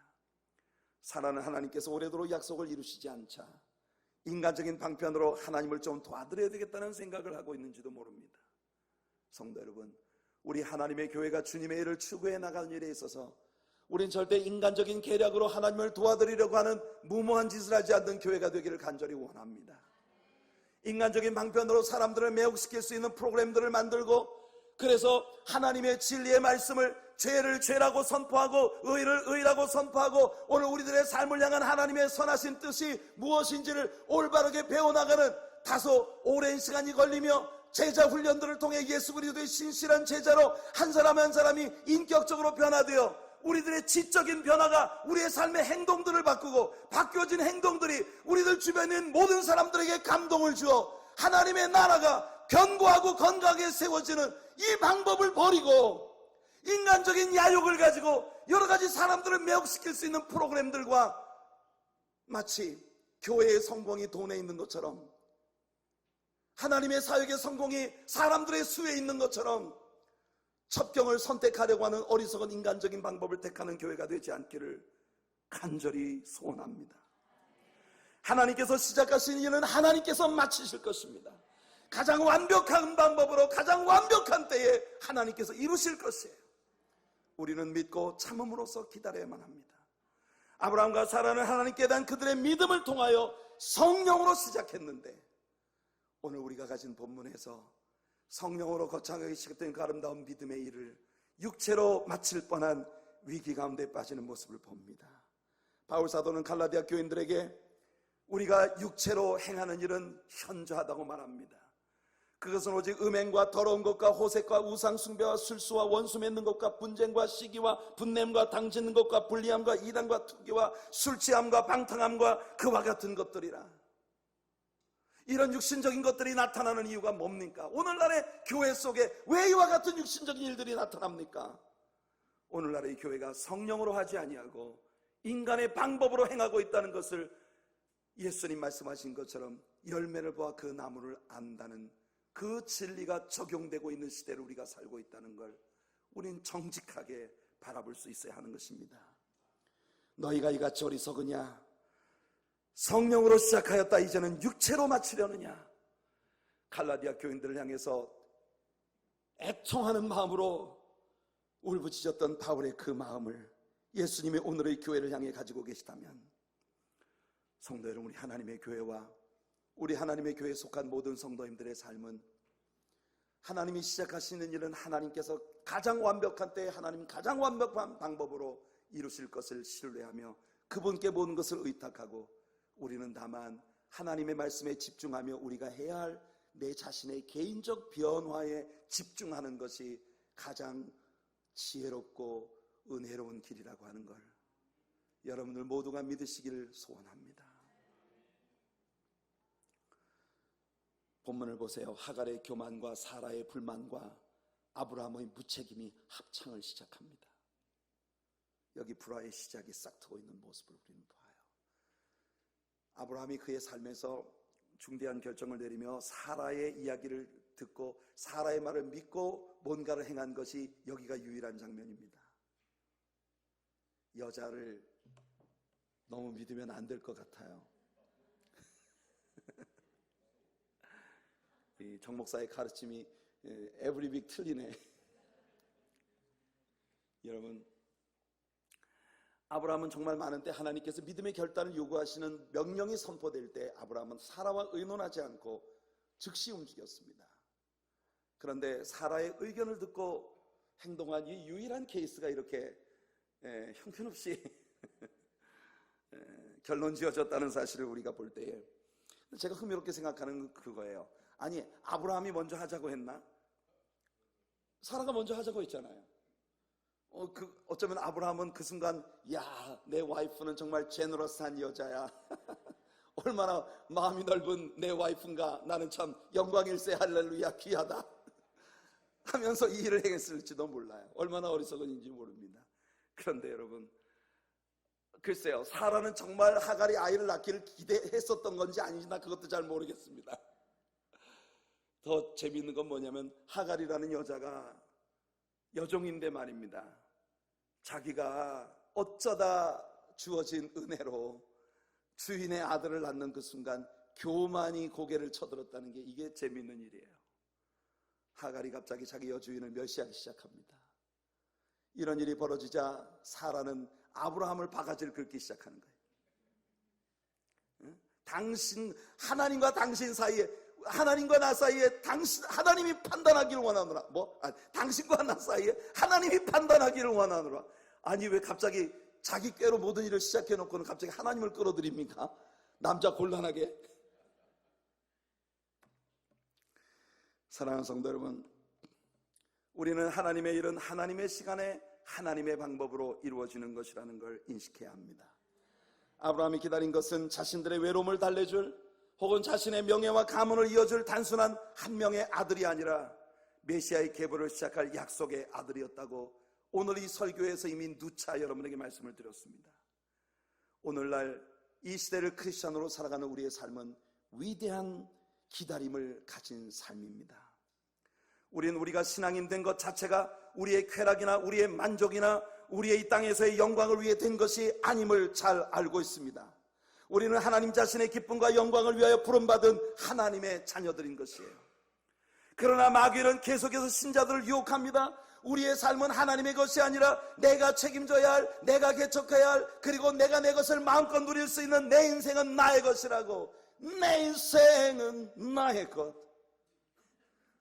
살아는 하나님께서 오래도록 약속을 이루시지 않자 인간적인 방편으로 하나님을 좀 도와드려야 되겠다는 생각을 하고 있는지도 모릅니다. 성도 여러분, 우리 하나님의 교회가 주님의 일을 추구해 나가는 일에 있어서 우린 절대 인간적인 계략으로 하나님을 도와드리려고 하는 무모한 짓을 하지 않는 교회가 되기를 간절히 원합니다. 인간적인 방편으로 사람들을 매혹시킬 수 있는 프로그램들을 만들고, 그래서 하나님의 진리의 말씀을 죄를 죄라고 선포하고 의를 의라고 선포하고 오늘 우리들의 삶을 향한 하나님의 선하신 뜻이 무엇인지를 올바르게 배워나가는 다소 오랜 시간이 걸리며 제자 훈련들을 통해 예수 그리스도의 신실한 제자로 한 사람 한 사람이 인격적으로 변화되어 우리들의 지적인 변화가 우리의 삶의 행동들을 바꾸고 바뀌어진 행동들이 우리들 주변에 있는 모든 사람들에게 감동을 주어 하나님의 나라가 견고하고 건강하게 세워지는 이 방법을 버리고 인간적인 야욕을 가지고 여러 가지 사람들을 매혹시킬 수 있는 프로그램들과 마치 교회의 성공이 돈에 있는 것처럼 하나님의 사역의 성공이 사람들의 수에 있는 것처럼 첩경을 선택하려고 하는 어리석은 인간적인 방법을 택하는 교회가 되지 않기를 간절히 소원합니다. 하나님께서 시작하신 일은 하나님께서 마치실 것입니다. 가장 완벽한 방법으로 가장 완벽한 때에 하나님께서 이루실 것이에요. 우리는 믿고 참음으로써 기다려야만 합니다. 아브라함과 사라는 하나님께 대한 그들의 믿음을 통하여 성령으로 시작했는데 오늘 우리가 가진 본문에서 성령으로 거창하게 시작된 그 아름다운 믿음의 일을 육체로 마칠 뻔한 위기 가운데 빠지는 모습을 봅니다. 바울 사도는 갈라디아 교인들에게 우리가 육체로 행하는 일은 현저하다고 말합니다. 그것은 오직 음행과 더러운 것과 호색과 우상숭배와 술수와 원수 맺는 것과 분쟁과 시기와 분냄과 당짓는 것과 불리함과 이단과 투기와 술취함과 방탕함과 그와 같은 것들이라. 이런 육신적인 것들이 나타나는 이유가 뭡니까? 오늘날의 교회 속에 왜 이와 같은 육신적인 일들이 나타납니까? 오늘날의 교회가 성령으로 하지 아니하고 인간의 방법으로 행하고 있다는 것을 예수님 말씀하신 것처럼 열매를 보아 그 나무를 안다는 그 진리가 적용되고 있는 시대를 우리가 살고 있다는 걸 우린 정직하게 바라볼 수 있어야 하는 것입니다. 너희가 이같이 어리석으냐? 성령으로 시작하였다 이제는 육체로 마치려느냐? 갈라디아 교인들을 향해서 애통하는 마음으로 울부짖었던 바울의 그 마음을 예수님이 오늘의 교회를 향해 가지고 계시다면, 성도 여러분, 우리 하나님의 교회와 우리 하나님의 교회에 속한 모든 성도님들의 삶은 하나님이 시작하시는 일은 하나님께서 가장 완벽한 때에 하나님 가장 완벽한 방법으로 이루실 것을 신뢰하며 그분께 모든 것을 의탁하고, 우리는 다만 하나님의 말씀에 집중하며 우리가 해야 할 내 자신의 개인적 변화에 집중하는 것이 가장 지혜롭고 은혜로운 길이라고 하는 걸 여러분들 모두가 믿으시기를 소원합니다. 본문을 보세요. 하갈의 교만과 사라의 불만과 아브라함의 무책임이 합창을 시작합니다. 여기 불화의 시작이 싹트고 있는 모습을 우리는 봐요. 아브라함이 그의 삶에서 중대한 결정을 내리며 사라의 이야기를 듣고 사라의 말을 믿고 뭔가를 행한 것이 여기가 유일한 장면입니다. 여자를 너무 믿으면 안 될 것 같아요. 이 정 목사의 가르침이 에브리빅 틀리네. 여러분, 아브라함은 정말 많은 때 하나님께서 믿음의 결단을 요구하시는 명령이 선포될 때 아브라함은 사라와 의논하지 않고 즉시 움직였습니다. 그런데 사라의 의견을 듣고 행동한 이 유일한 케이스가 이렇게 형편없이 결론 지어졌다는 사실을 우리가 볼 때에 제가 흥미롭게 생각하는 그거예요. 아니, 아브라함이 먼저 하자고 했나? 사라가 먼저 하자고 했잖아요. 어쩌면 아브라함은 그 순간, 야, 내 와이프는 정말 제너러스한 여자야. 얼마나 마음이 넓은 내 와이프인가. 나는 참 영광일세, 할렐루야, 귀하다 하면서 이 일을 행했을지도 몰라요. 얼마나 어리석은인지 모릅니다. 그런데 여러분, 글쎄요, 사라는 정말 하갈이 아이를 낳기를 기대했었던 건지 아닌지 나 그것도 잘 모르겠습니다. 더 재미있는 건 뭐냐면 하갈이라는 여자가 여종인데 말입니다, 자기가 어쩌다 주어진 은혜로 주인의 아들을 낳는 그 순간 교만이 고개를 쳐들었다는 게 이게 재미있는 일이에요. 하갈이 갑자기 자기 여주인을 멸시하기 시작합니다. 이런 일이 벌어지자 사라는 아브라함을 바가지를 긁기 시작하는 거예요. 당신, 하나님과 당신 사이에, 하나님과 나 사이에 하나님이 판단하기를 원하노라. 당신과 나 사이에 하나님이 판단하기를 원하노라. 아니, 왜 갑자기 자기 꾀로 모든 일을 시작해놓고는 갑자기 하나님을 끌어들입니까? 남자 곤란하게. 사랑하는 성도 여러분, 우리는 하나님의 일은 하나님의 시간에 하나님의 방법으로 이루어지는 것이라는 걸 인식해야 합니다. 아브라함이 기다린 것은 자신들의 외로움을 달래줄, 혹은 자신의 명예와 가문을 이어줄 단순한 한 명의 아들이 아니라 메시아의 계보를 시작할 약속의 아들이었다고 오늘 이 설교에서 이미 누차 여러분에게 말씀을 드렸습니다. 오늘날 이 시대를 크리스찬으로 살아가는 우리의 삶은 위대한 기다림을 가진 삶입니다. 우리는 우리가 신앙인 된 것 자체가 우리의 쾌락이나 우리의 만족이나 우리의 이 땅에서의 영광을 위해 된 것이 아님을 잘 알고 있습니다. 우리는 하나님 자신의 기쁨과 영광을 위하여 부름받은 하나님의 자녀들인 것이에요. 그러나 마귀는 계속해서 신자들을 유혹합니다. 우리의 삶은 하나님의 것이 아니라 내가 책임져야 할, 내가 개척해야 할, 그리고 내가 내 것을 마음껏 누릴 수 있는 내 인생은 나의 것이라고. 내 인생은 나의 것,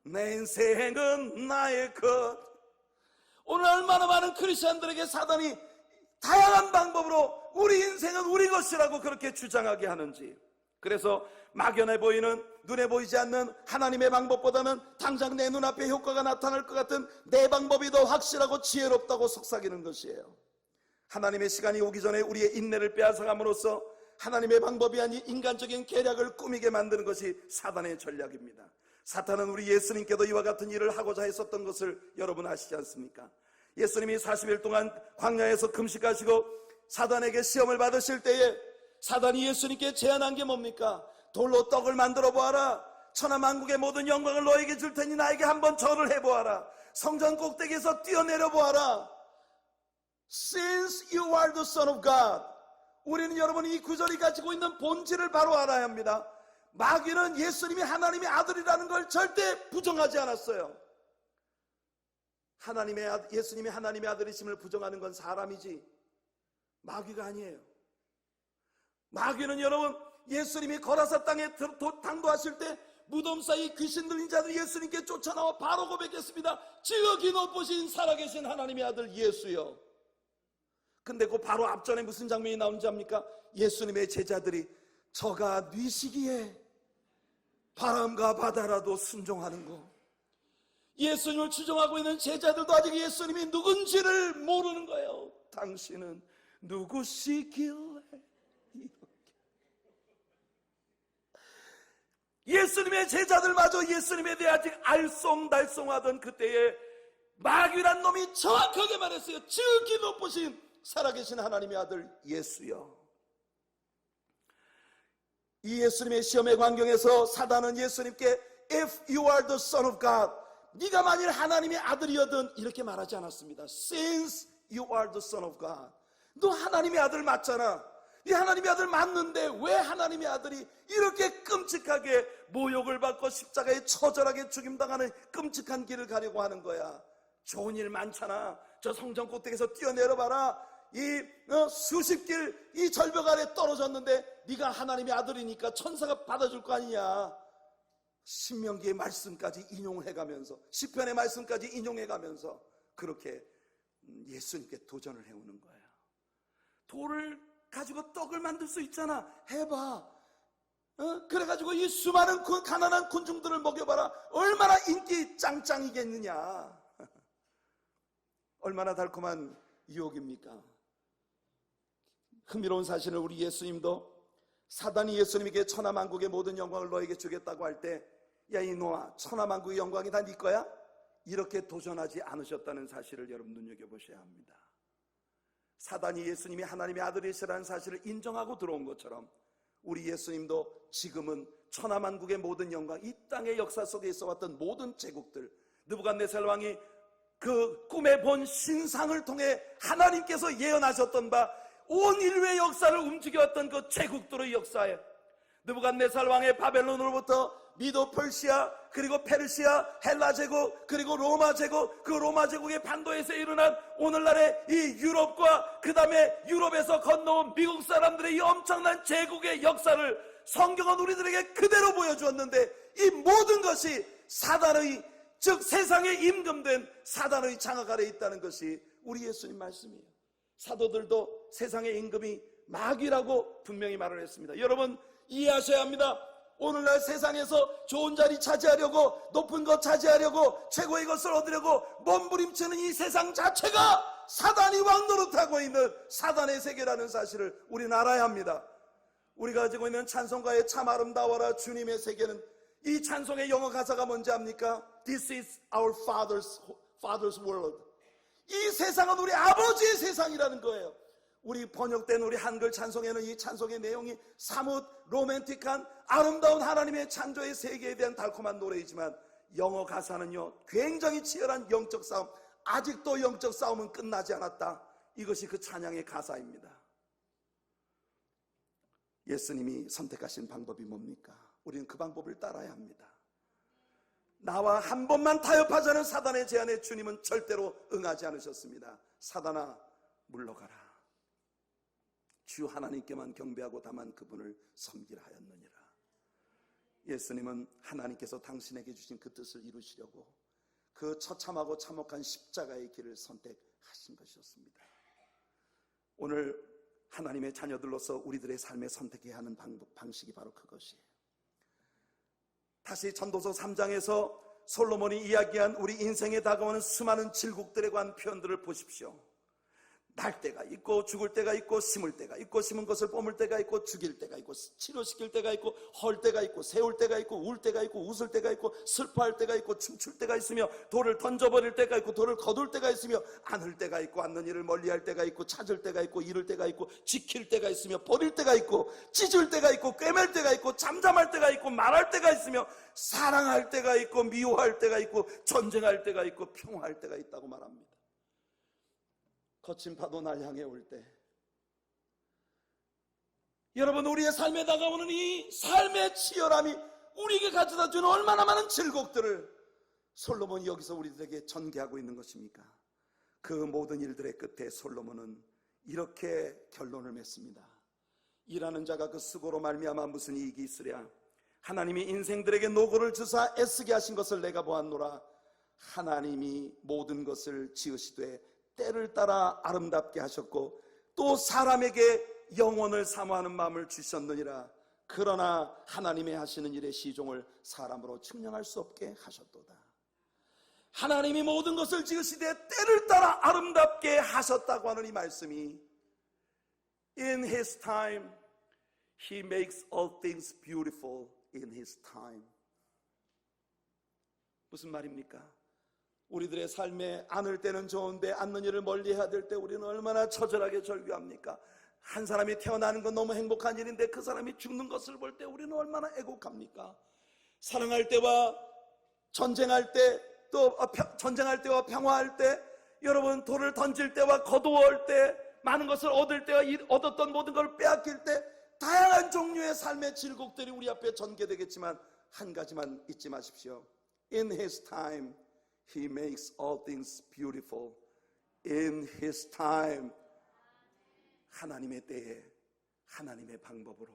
내 인생은 나의 것. 오늘 얼마나 많은 크리스천들에게 사단이 다양한 방법으로 우리 인생은 우리 것이라고 그렇게 주장하게 하는지. 그래서 막연해 보이는, 눈에 보이지 않는 하나님의 방법보다는 당장 내 눈앞에 효과가 나타날 것 같은 내 방법이 더 확실하고 지혜롭다고 속삭이는 것이에요. 하나님의 시간이 오기 전에 우리의 인내를 빼앗아감으로써 하나님의 방법이 아닌 인간적인 계략을 꾸미게 만드는 것이 사단의 전략입니다. 사탄은 우리 예수님께도 이와 같은 일을 하고자 했었던 것을 여러분 아시지 않습니까? 예수님이 40일 동안 광야에서 금식하시고 사단에게 시험을 받으실 때에 사단이 예수님께 제안한 게 뭡니까? 돌로 떡을 만들어 보아라. 천하만국의 모든 영광을 너에게 줄 테니 나에게 한번 절을 해보아라. 성전 꼭대기에서 뛰어내려 보아라. Since you are the son of God. 우리는 여러분이 이 구절이 가지고 있는 본질을 바로 알아야 합니다. 마귀는 예수님이 하나님의 아들이라는 걸 절대 부정하지 않았어요. 예수님이 하나님의 아들이심을 부정하는 건 사람이지 마귀가 아니에요. 마귀는 여러분, 예수님이 거라사 땅에 당도하실 때 무덤 사이 귀신 들린 자들이 예수님께 쫓아나와 바로 고백했습니다. 지극히 높으신 살아계신 하나님의 아들 예수여. 근데 그 바로 앞전에 무슨 장면이 나오는지 압니까? 예수님의 제자들이 저가 뉘시기에 바람과 바다라도 순종하는 거. 예수님을 추종하고 있는 제자들도 아직 예수님이 누군지를 모르는 거예요. 당신은 누구시길래 이렇게. 예수님의 제자들마저 예수님에 대해 아직 알쏭달쏭하던 그때에 마귀란 놈이 정확하게 말했어요. 지극히 높으신 살아계신 하나님의 아들 예수여. 이 예수님의 시험의 광경에서 사단은 예수님께 If you are the son of God, 네가 만일 하나님의 아들이어든 이렇게 말하지 않았습니다. Since you are the son of God, 너 하나님의 아들 맞잖아. 네 하나님의 아들 맞는데 왜 하나님의 아들이 이렇게 끔찍하게 모욕을 받고 십자가에 처절하게 죽임당하는 끔찍한 길을 가려고 하는 거야. 좋은 일 많잖아. 저 성전 꼭대기에서 뛰어내려봐라. 수십 길 이 절벽 아래 떨어졌는데 네가 하나님의 아들이니까 천사가 받아줄 거 아니냐. 신명기의 말씀까지 인용해가면서, 시편의 말씀까지 인용해가면서 그렇게 예수님께 도전을 해오는 거예요. 돌을 가지고 떡을 만들 수 있잖아, 해봐. 그래가지고 이 수많은 가난한 군중들을 먹여봐라. 얼마나 인기 짱짱이겠느냐. 얼마나 달콤한 유혹입니까? 흥미로운 사실은 우리 예수님도 사단이 예수님에게 천하만국의 모든 영광을 너에게 주겠다고 할 때, 야 이놈아, 천하만국의 영광이 다 네 거야? 이렇게 도전하지 않으셨다는 사실을 여러분 눈여겨보셔야 합니다. 사단이 예수님이 하나님의 아들이시라는 사실을 인정하고 들어온 것처럼 우리 예수님도 지금은 천하만국의 모든 영광, 이 땅의 역사 속에 있어왔던 모든 제국들, 느부갓네살 왕이 그 꿈에 본 신상을 통해 하나님께서 예언하셨던 바 온 인류의 역사를 움직여왔던 그 제국들의 역사에, 느부갓네살 왕의 바벨론으로부터 미도 퍼시아, 그리고 페르시아, 헬라 제국, 그리고 로마 제국, 그 로마 제국의 반도에서 일어난 오늘날의 이 유럽과 그 다음에 유럽에서 건너온 미국 사람들의 이 엄청난 제국의 역사를 성경은 우리들에게 그대로 보여주었는데, 이 모든 것이 사단의, 즉 세상에 임금된 사단의 장악 아래에 있다는 것이 우리 예수님 말씀이에요. 사도들도 세상의 임금이 마귀라고 분명히 말을 했습니다. 여러분 이해하셔야 합니다. 오늘날 세상에서 좋은 자리 차지하려고, 높은 것 차지하려고, 최고의 것을 얻으려고 몸부림치는 이 세상 자체가 사단이 왕노릇하고 있는 사단의 세계라는 사실을 우리는 알아야 합니다. 우리가 가지고 있는 찬송가의 참 아름다워라 주님의 세계는, 이 찬송의 영어 가사가 뭔지 압니까? This is our father's world. 이 세상은 우리 아버지의 세상이라는 거예요. 우리 번역된 우리 한글 찬송에는 이 찬송의 내용이 사뭇 로맨틱한 아름다운 하나님의 창조의 세계에 대한 달콤한 노래이지만, 영어 가사는요 굉장히 치열한 영적 싸움, 아직도 영적 싸움은 끝나지 않았다. 이것이 그 찬양의 가사입니다. 예수님이 선택하신 방법이 뭡니까? 우리는 그 방법을 따라야 합니다. 나와 한 번만 타협하자는 사단의 제안에 주님은 절대로 응하지 않으셨습니다. 사단아 물러가라. 주 하나님께만 경배하고 다만 그분을 섬기라 하였느니라. 예수님은 하나님께서 당신에게 주신 그 뜻을 이루시려고 그 처참하고 참혹한 십자가의 길을 선택하신 것이었습니다. 오늘 하나님의 자녀들로서 우리들의 삶에 선택해야 하는 방식이 바로 그것이에요. 다시 전도서 3장에서 솔로몬이 이야기한 우리 인생에 다가오는 수많은 질곡들에 관한 표현들을 보십시오. 날 때가 있고 죽을 때가 있고 심을 때가 있고 심은 것을 뽐을 때가 있고 죽일 때가 있고 치료시킬 때가 있고 헐 때가 있고 세울 때가 있고 울 때가 있고 웃을 때가 있고 슬퍼할 때가 있고 춤출 때가 있으며 돌을 던져버릴 때가 있고 돌을 거둘 때가 있으며 안을 때가 있고 않는 일을 멀리할 때가 있고 찾을 때가 있고 잃을 때가 있고 지킬 때가 있으며 버릴 때가 있고 찢을 때가 있고 꿰맬 때가 있고 잠잠할 때가 있고 말할 때가 있으며 사랑할 때가 있고 미워할 때가 있고 전쟁할 때가 있고 평화할 때가 있다고 말합니다. 거친 파도 날 향해 올 때, 여러분 우리의 삶에 다가오는 이 삶의 치열함이 우리에게 가져다 주는 얼마나 많은 질곡들을 솔로몬이 여기서 우리들에게 전개하고 있는 것입니까? 그 모든 일들의 끝에 솔로몬은 이렇게 결론을 맺습니다. 일하는 자가 그 수고로 말미암아 무슨 이익이 있으랴. 하나님이 인생들에게 노고를 주사 애쓰게 하신 것을 내가 보았노라. 하나님이 모든 것을 지으시되 때를 따라 아름답게 하셨고 또 사람에게 영원을 사모하는 마음을 주셨느니라. 그러나 하나님의 하시는 일의 시종을 사람으로 측량할 수 없게 하셨도다. 하나님이 모든 것을 지으시되 때를 따라 아름답게 하셨다고 하는 이 말씀이, In His time He makes all things beautiful in His time. 무슨 말입니까? 우리들의 삶에 안을 때는 좋은데 안는 일을 멀리해야 될 때 우리는 얼마나 처절하게 절규합니까? 한 사람이 태어나는 건 너무 행복한 일인데 그 사람이 죽는 것을 볼 때 우리는 얼마나 애곡합니까? 사랑할 때와 전쟁할 때, 또 전쟁할 때와 평화할 때, 여러분 돌을 던질 때와 거두어올 때, 많은 것을 얻을 때와 얻었던 모든 걸 빼앗길 때, 다양한 종류의 삶의 질곡들이 우리 앞에 전개되겠지만 한 가지만 잊지 마십시오. In His time He makes all things beautiful. In His time. 하나님의 때에 하나님의 방법으로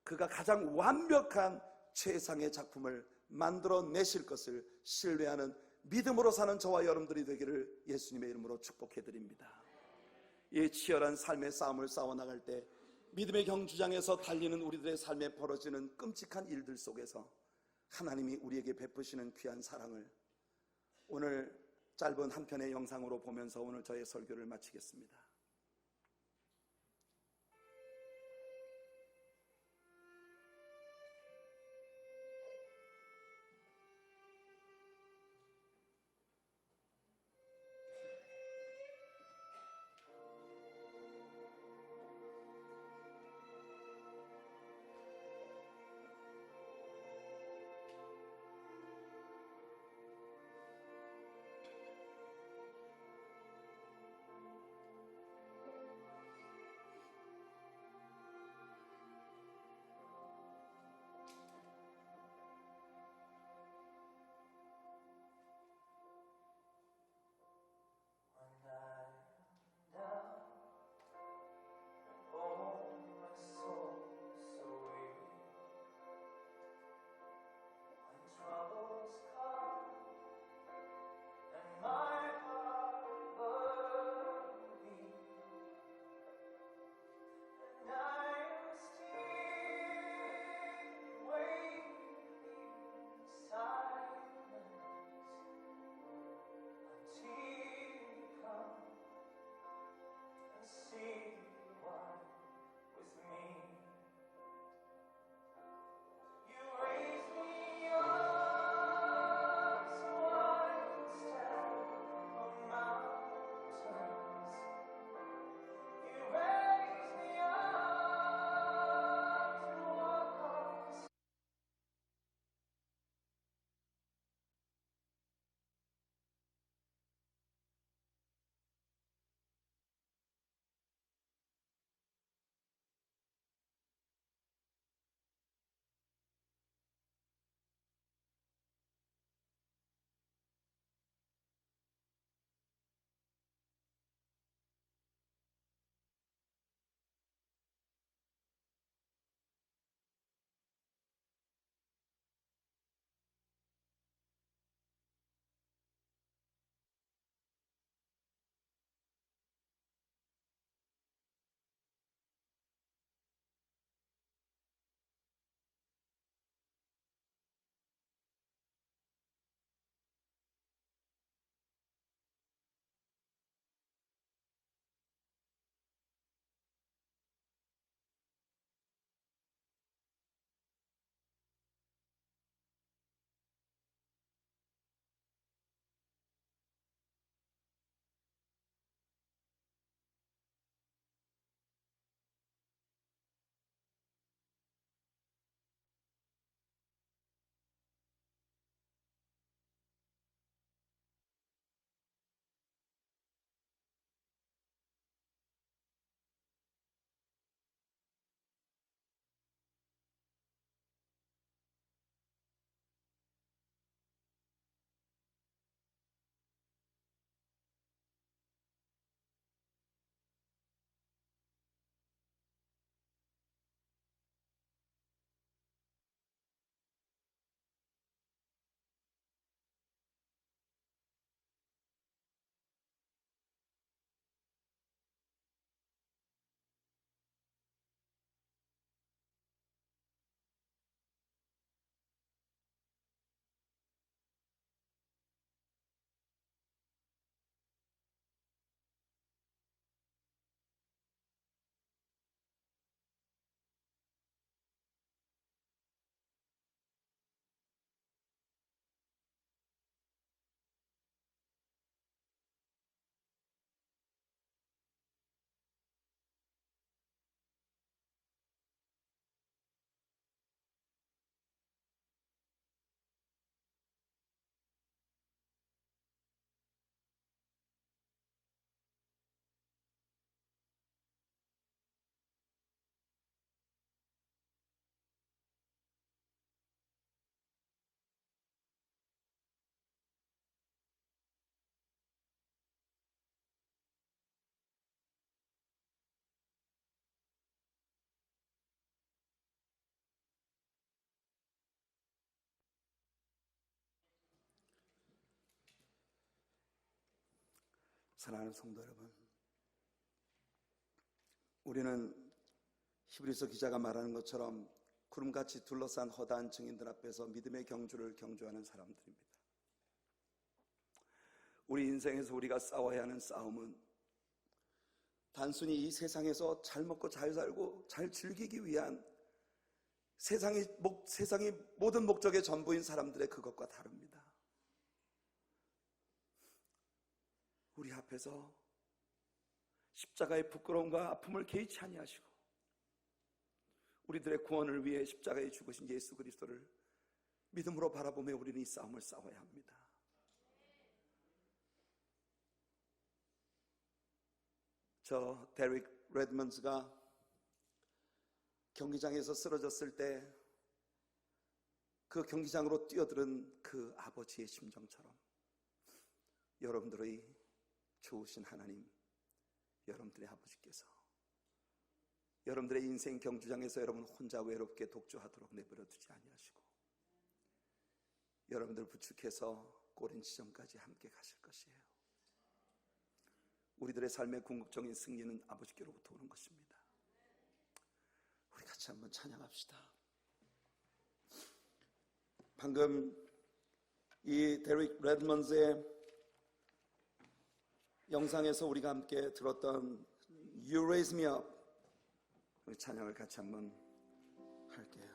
그가 가장 완벽한 최상의 작품을 만들어내실 것을 신뢰하는 믿음으로 사는 저와 여러분들이 되기를 예수님의 이름으로 축복해드립니다. 이 치열한 삶의 싸움을 싸워나갈 때 믿음의 경주장에서 달리는 우리들의 삶에 벌어지는 끔찍한 일들 속에서 하나님이 우리에게 베푸시는 귀한 사랑을 오늘 짧은 한 편의 영상으로 보면서 오늘 저의 설교를 마치겠습니다. 사랑하는 성도 여러분, 우리는 히브리서 기자가 말하는 것처럼 구름같이 둘러싼 허다한 증인들 앞에서 믿음의 경주를 경주하는 사람들입니다. 우리 인생에서 우리가 싸워야 하는 싸움은 단순히 이 세상에서 잘 먹고 잘 살고 잘 즐기기 위한 세상이 모든 목적의 전부인 사람들의 그것과 다릅니다. 우리 앞에서 십자가의 부끄러움과 아픔을 개의치 아니하시고 우리들의 구원을 위해 십자가에 죽으신 예수 그리스도를 믿음으로 바라보며 우리는 이 싸움을 싸워야 합니다. 저 데릭 레드먼즈가 경기장에서 쓰러졌을 때 그 경기장으로 뛰어들은 그 아버지의 심정처럼 여러분들의 좋으신 하나님, 여러분들의 아버지께서 여러분들의 인생 경주장에서 여러분 혼자 외롭게 독주하도록 내버려 두지 아니하시고 여러분들 부축해서 꼬린 지점까지 함께 가실 것이에요. 우리들의 삶의 궁극적인 승리는 아버지께로부터 오는 것입니다. 우리 같이 한번 찬양합시다. 방금 이 데릭 레드먼즈의 영상에서 우리가 함께 들었던 You Raise Me Up, 우리 찬양을 같이 한번 할게요.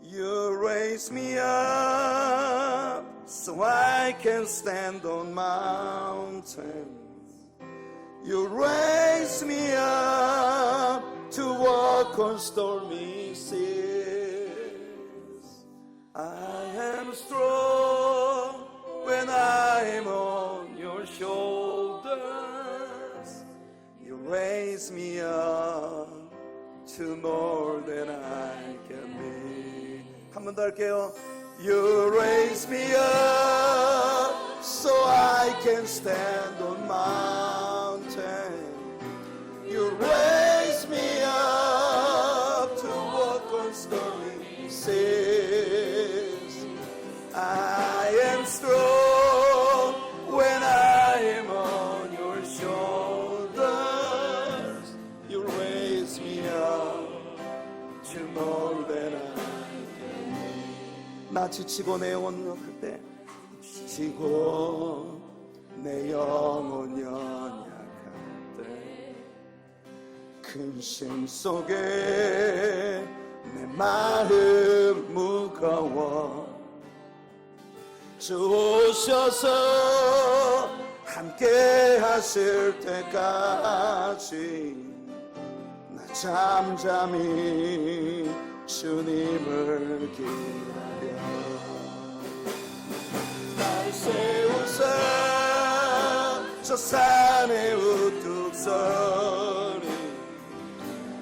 You raise me up so I can stand on mountains. You raise me up to walk on stormy seas. I am strong when I am on your shoulders. You raise me up to more than I can be. 한 번 더 할게요. You raise me up so I can stand on mountains. You raise me up to walk on stormy seas. I am strong when I am on your shoulders. You raise me up to more than I can be. 나 지치고 내 영혼 약할 때, 지치고 내 영혼 연약할 때, 근심 속에 내 마음 무거워 주 오셔서 함께 하실 때까지 나 잠잠히 주님을 기다려. 날 세우사 저 산에 우뚝 서리,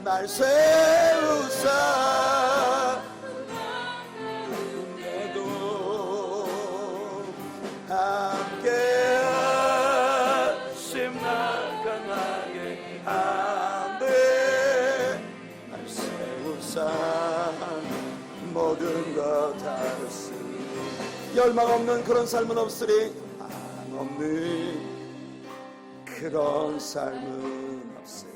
날 세우사 함께하심 날 강하게 하네. 날 세우사 모든 것 할 수 열망 없는 그런 삶은 없으리. 안 없는 그런 삶은 없으리.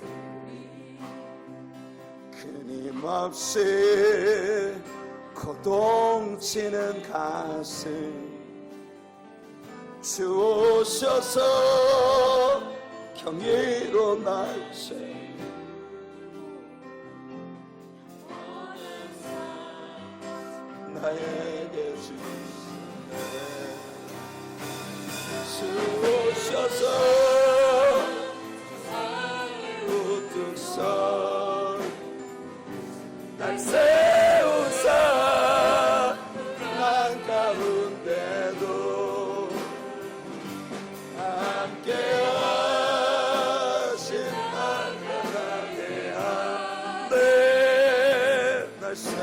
끊임없이 고동치는 가슴 주 오셔서 경외로 날 세우사 나에게 주시네. 주 오셔서 우뚝 서 날 세우사 난 가운데도 함께하신 날 강하게 하네. 날 세우사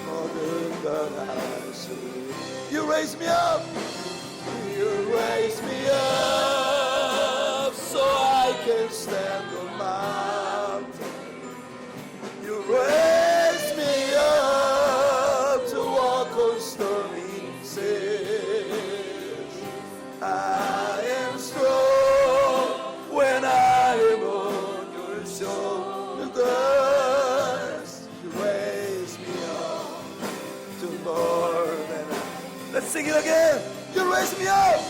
모든 걸 하시니. You raise me up, you raise me up so I can stand on mountain. You raise me again. You raise me up.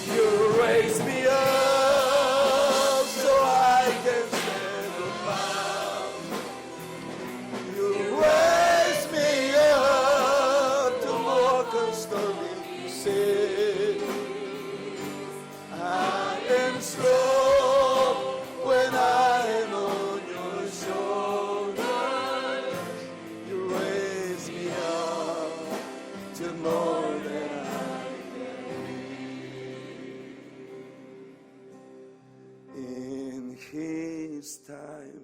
You raise me up so I can stand above. You raise me up to walk on stormy sea. I am strong when I am on your shoulders. You raise me up to more than I can be. In His time